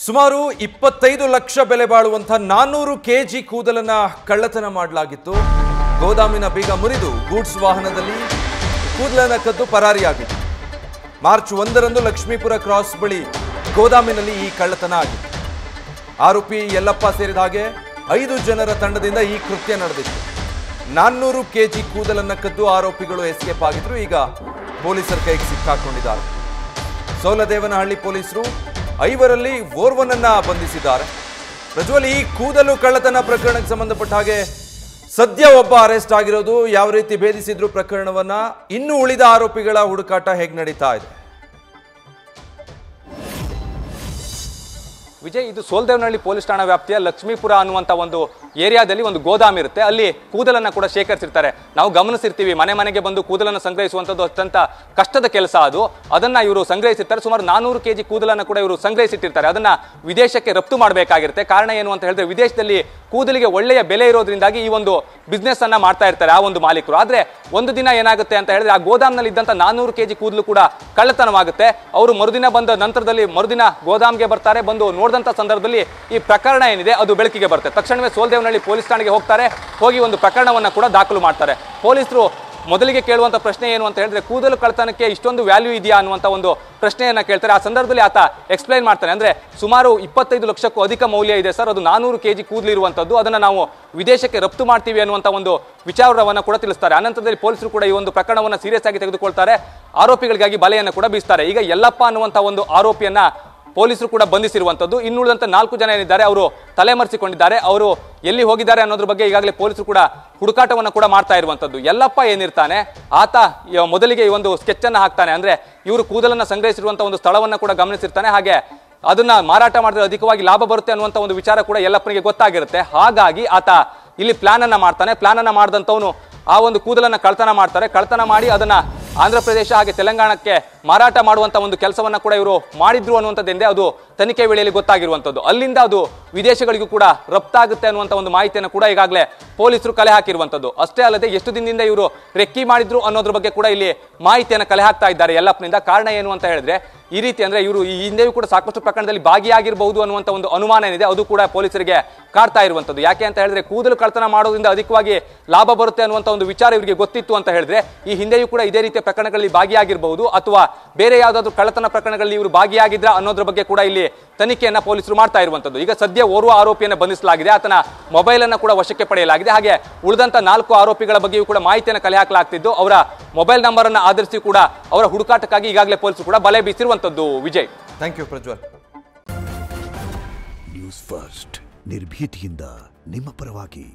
ಸುಮಾರು 25 ಲಕ್ಷ ಬೆಲೆ ಬಾಳುವಂತ 400 ಕೆಜಿ ಕೂದಲನ್ನ ಕಳ್ಳತನ ಮಾಡಲಾಗಿತ್ತು. ಗೋದಾಮಿನ ಬೀಗ ಮುರಿದು ಗೂಡ್ಸ್ ವಾಹನದಲ್ಲಿ ಕೂದಲನ್ನ ಕದ್ದು ಪರಾರಿಯಾಗಿತ್ತು. ಮಾರ್ಚ್ 1ರಂದು ಲಕ್ಷ್ಮೀಪುರ ಕ್ರಾಸ್ ಬಳಿ ಗೋದಾಮಿನಲ್ಲಿ ಈ ಕಳ್ಳತನ ಆಗಿತ್ತು. ಆರೋಪಿ ಯಲ್ಲಪ್ಪ ಸೇರಿದ ಹಾಗೆ 5 ಜನರ ತಂಡದಿಂದ ಈ ಕೃತ್ಯ ನಡೆದಿತ್ತು. 400 ಕೆಜಿ ಕೂದಲನ್ನ ಕದ್ದು ಆರೋಪಿಗಳು ಎಸ್ಕೇಪ್ ಆಗಿದ್ರು. ಈಗ ಪೊಲೀಸರ ಕೈಗೆ ಸಿಕ್ಕಾಕೊಂಡಿದ್ದಾರೆ. ಸೋಲದೇವನಹಳ್ಳಿ ಪೊಲೀಸರು 5ರಲ್ಲಿ ಓರ್ವನನ್ನ ಬಂಧಿಸಿದ್ದಾರೆ. ಪ್ರಜ್ವಲ್, ಈ ಕೂದಲು ಕಳ್ಳತನ ಪ್ರಕರಣಕ್ಕೆ ಸಂಬಂಧಪಟ್ಟ ಹಾಗೆ ಸದ್ಯ ಒಬ್ಬ ಅರೆಸ್ಟ್ ಆಗಿರೋದು. ಯಾವ ರೀತಿ ಭೇದಿಸಿದ್ರು ಪ್ರಕರಣವನ್ನ, ಇನ್ನು ಉಳಿದ ಆರೋಪಿಗಳ ಹುಡುಕಾಟ ಹೇಗೆ ನಡೀತಾ ಇದೆ? ವಿಜಯ್, ಇದು ಸೋಲದೇವನಹಳ್ಳಿ ಪೊಲೀಸ್ ಠಾಣಾ ವ್ಯಾಪ್ತಿಯ ಲಕ್ಷ್ಮೀಪುರ ಅನ್ನುವಂಥ ಒಂದು ಏರಿಯಾದಲ್ಲಿ ಒಂದು ಗೋದಾಮ್ ಇರುತ್ತೆ. ಅಲ್ಲಿ ಕೂದಲನ್ನು ಕೂಡ ಶೇಖರಿಸಿರ್ತಾರೆ. ನಾವು ಗಮನಿಸಿರ್ತೀವಿ, ಮನೆ ಮನೆಗೆ ಬಂದು ಕೂದಲನ್ನು ಸಂಗ್ರಹಿಸುವಂಥದ್ದು ಅತ್ಯಂತ ಕಷ್ಟದ ಕೆಲಸ. ಅದನ್ನ ಇವರು ಸಂಗ್ರಹಿಸಿರ್ತಾರೆ. ಸುಮಾರು 400 ಕೆಜಿ ಕೂದಲನ್ನು ಕೂಡ ಇವರು ಸಂಗ್ರಹಿಸಿಟ್ಟಿರ್ತಾರೆ. ಅದನ್ನ ವಿದೇಶಕ್ಕೆ ರಫ್ತು ಮಾಡಬೇಕಾಗಿರುತ್ತೆ. ಕಾರಣ ಏನು ಅಂತ ಹೇಳಿದ್ರೆ, ವಿದೇಶದಲ್ಲಿ ಕೂದಲಿಗೆ ಒಳ್ಳೆಯ ಬೆಲೆ ಇರೋದ್ರಿಂದಾಗಿ ಈ ಒಂದು ಬಿಸ್ನೆಸ್ ಅನ್ನ ಮಾಡ್ತಾ ಇರ್ತಾರೆ ಆ ಒಂದು ಮಾಲೀಕರು. ಆದ್ರೆ ಒಂದು ದಿನ ಏನಾಗುತ್ತೆ ಅಂತ ಹೇಳಿದ್ರೆ, ಆ ಗೋದಾಮ್ನಲ್ಲಿ ಇದ್ದಂತ 400 ಕೆಜಿ ಕೂದಲು ಕೂಡ ಕಳ್ಳತನವಾಗುತ್ತೆ. ಅವರು ಮರುದಿನ ಬಂದ ನಂತರದಲ್ಲಿ ಮರುದಿನ ಗೋದಾಮ್ಗೆ ಬರ್ತಾರೆ. ಬಂದು ನೋಡಿದಂತ ಸಂದರ್ಭದಲ್ಲಿ ಈ ಪ್ರಕರಣ ಏನಿದೆ ಅದು ಬೆಳಕಿಗೆ ಬರುತ್ತೆ. ತಕ್ಷಣವೇ ಸೋಲದೇವನಹಳ್ಳಿ ಪೊಲೀಸ್ ಠಾಣೆಗೆ ಹೋಗ್ತಾರೆ. ಹೋಗಿ ಒಂದು ಪ್ರಕರಣವನ್ನ ಕೂಡ ದಾಖಲು ಮಾಡ್ತಾರೆ. ಪೊಲೀಸರು ಮೊದಲಿಗೆ ಕೇಳುವಂತ ಪ್ರಶ್ನೆ ಏನು ಅಂತ ಹೇಳಿದ್ರೆ, ಕೂದಲು ಕಳ್ಳತನಕ್ಕೆ ಇಷ್ಟೊಂದು ವ್ಯಾಲ್ಯೂ ಇದೆಯಾ ಅನ್ನುವಂತ ಒಂದು ಪ್ರಶ್ನೆಯನ್ನ ಕೇಳ್ತಾರೆ. ಆ ಸಂದರ್ಭದಲ್ಲಿ ಆತ ಎಕ್ಸ್ಪ್ಲೈನ್ ಮಾಡ್ತಾನೆ. ಅಂದ್ರೆ ಸುಮಾರು 25 ಲಕ್ಷಕ್ಕೂ ಅಧಿಕ ಮೌಲ್ಯ ಇದೆ ಸರ್, ಅದು 400 ಕೆಜಿ ಕೂದಲು ಇರುವಂತದ್ದು, ಅದನ್ನ ನಾವು ವಿದೇಶಕ್ಕೆ ರಫ್ತು ಮಾಡ್ತೀವಿ ಅನ್ನುವಂತ ಒಂದು ವಿಚಾರವನ್ನ ಕೂಡ ತಿಳಿಸ್ತಾರೆ. ಅನಂತರದಲ್ಲಿ ಪೊಲೀಸರು ಕೂಡ ಈ ಒಂದು ಪ್ರಕರಣವನ್ನ ಸೀರಿಯಸ್ ಆಗಿ ತೆಗೆದುಕೊಳ್ತಾರೆ. ಆರೋಪಿಗಳಿಗಾಗಿ ಬಲೆಯನ್ನು ಕೂಡ ಬೀಸ್ತಾರೆ. ಈಗ ಯಲ್ಲಪ್ಪ ಅನ್ನುವಂತ ಒಂದು ಆರೋಪಿಯನ್ನ ಪೊಲೀಸರು ಕೂಡ ಬಂಧಿಸಿರುವಂತದ್ದು. ಇನ್ನುಳಿದಂತ 4 ಜನ ಏನಿದ್ದಾರೆ ಅವರು ತಲೆಮರೆಸಿಕೊಂಡಿದ್ದಾರೆ. ಅವರು ಎಲ್ಲಿ ಹೋಗಿದ್ದಾರೆ ಅನ್ನೋದ್ರ ಬಗ್ಗೆ ಈಗಾಗಲೇ ಪೊಲೀಸರು ಕೂಡ ಹುಡುಕಾಟವನ್ನು ಕೂಡ ಮಾಡ್ತಾ ಇರುವಂತದ್ದು. ಯಲ್ಲಪ್ಪ ಏನಿರ್ತಾನೆ, ಆತ ಮೊದಲಿಗೆ ಈ ಒಂದು ಸ್ಕೆಚ್ ಅನ್ನ ಹಾಕ್ತಾನೆ. ಅಂದ್ರೆ ಇವರು ಕೂದಲನ್ನ ಸಂಗ್ರಹಿಸಿರುವಂತಹ ಒಂದು ಸ್ಥಳವನ್ನ ಕೂಡ ಗಮನಿಸಿರ್ತಾನೆ. ಹಾಗೆ ಅದನ್ನ ಮಾರಾಟ ಮಾಡಿದ್ರೆ ಅಧಿಕವಾಗಿ ಲಾಭ ಬರುತ್ತೆ ಅನ್ನುವಂತ ಒಂದು ವಿಚಾರ ಕೂಡ ಯಲ್ಲಪ್ಪನಿಗೆ ಗೊತ್ತಾಗಿರುತ್ತೆ. ಹಾಗಾಗಿ ಆತ ಇಲ್ಲಿ ಪ್ಲಾನ್ ಅನ್ನ ಮಾಡ್ತಾನೆ. ಪ್ಲಾನ್ ಅನ್ನ ಮಾಡಿದಂತವನು ಆ ಒಂದು ಕೂದಲನ್ನ ಕಳ್ತನ ಮಾಡ್ತಾರೆ. ಕಳ್ತನ ಮಾಡಿ ಅದನ್ನ ಆಂಧ್ರ ಪ್ರದೇಶ ಹಾಗೆ ತೆಲಂಗಾಣಕ್ಕೆ ಮಾರಾಟ ಮಾಡುವಂತ ಒಂದು ಕೆಲಸವನ್ನ ಕೂಡ ಇವರು ಮಾಡಿದ್ರು ಅನ್ನುವಂಥದ್ದೇ ಅದು ತನಿಖೆ ವೇಳೆಯಲ್ಲಿ ಗೊತ್ತಾಗಿರುವಂತದ್ದು. ಅಲ್ಲಿಂದ ಅದು ವಿದೇಶಗಳಿಗೂ ಕೂಡ ರಫ್ತಾಗುತ್ತೆ ಅನ್ನುವಂಥ ಒಂದು ಮಾಹಿತಿಯನ್ನು ಕೂಡ ಈಗಾಗಲೇ ಪೊಲೀಸರು ಕಲೆ ಹಾಕಿರುವಂತದ್ದು. ಅಷ್ಟೇ ಅಲ್ಲದೆ ಎಷ್ಟು ದಿನದಿಂದ ಇವರು ರೆಕ್ಕಿ ಮಾಡಿದ್ರು ಅನ್ನೋದ್ರ ಬಗ್ಗೆ ಕೂಡ ಇಲ್ಲಿ ಮಾಹಿತಿಯನ್ನು ಕಲೆ ಹಾಕ್ತಾ ಇದ್ದಾರೆ ಯಲ್ಲಪ್ಪನಿಂದ. ಕಾರಣ ಏನು ಅಂತ ಹೇಳಿದ್ರೆ, ಈ ರೀತಿ ಅಂದ್ರೆ ಇವರು ಈ ಹಿಂದೆಯೂ ಕೂಡ ಸಾಕಷ್ಟು ಪ್ರಕರಣದಲ್ಲಿ ಭಾಗಿಯಾಗಿರಬಹುದು ಅನ್ನುವಂಥ ಒಂದು ಅನುಮಾನ ಏನಿದೆ ಅದು ಕೂಡ ಪೊಲೀಸರಿಗೆ ಕಾಡ್ತಾ ಇರುವಂತದ್ದು. ಯಾಕೆ ಅಂತ ಹೇಳಿದ್ರೆ, ಕೂದಲು ಕಳ್ತನ ಮಾಡೋದ್ರಿಂದ ಅಧಿಕವಾಗಿ ಲಾಭ ಬರುತ್ತೆ ಅನ್ನುವಂಥ ಒಂದು ವಿಚಾರ ಇವರಿಗೆ ಗೊತ್ತಿತ್ತು ಅಂತ ಹೇಳಿದ್ರೆ, ಈ ಹಿಂದೆಯೂ ಕೂಡ ಇದೇ ರೀತಿಯ ಪ್ರಕರಣಗಳಲ್ಲಿ ಭಾಗಿಯಾಗಿರಬಹುದು ಅಥವಾ ಬೇರೆ ಯಾವುದಾದ್ರೂ ಕಳ್ಳತನ ಪ್ರಕರಣಗಳಲ್ಲಿ ಇವರು ಭಾಗಿಯಾಗಿದ್ರ ಅನ್ನೋದ್ರ ಬಗ್ಗೆ ಕೂಡ ಇಲ್ಲಿ ತನಿಖೆಯನ್ನ ಪೊಲೀಸರು ಮಾಡ್ತಾ ಇರುವಂತದ್ದು. ಈಗ ಸದ್ಯ ಓರ್ವ ಆರೋಪಿಯನ್ನು ಬಂಧಿಸಲಾಗಿದೆ. ಆತನ ಮೊಬೈಲ್ ಅನ್ನ ಕೂಡ ವಶಕ್ಕೆ ಪಡೆಯಲಾಗಿದೆ. ಹಾಗೆ ಉಳಿದಂತ 4 ಆರೋಪಿಗಳ ಬಗ್ಗೆಯೂ ಕೂಡ ಮಾಹಿತಿಯನ್ನು ಕಲೆ ಹಾಕಲಾಗ್ತಿದ್ದು, ಅವರ ಮೊಬೈಲ್ ನಂಬರ್ ಅನ್ನು ಆಧರಿಸಿ ಕೂಡ ಅವರ ಹುಡುಕಾಟಕ್ಕಾಗಿ ಈಗಾಗಲೇ ಪೊಲೀಸರು ಕೂಡ ಬಲೆ ಬೀಸಿರುವಂತದ್ದು. Vijay, thank you Prajwal. News First, ನಿರ್ಭೀತಿಯಿಂದ ನಿಮ್ಮ ಪರವಾಗಿ.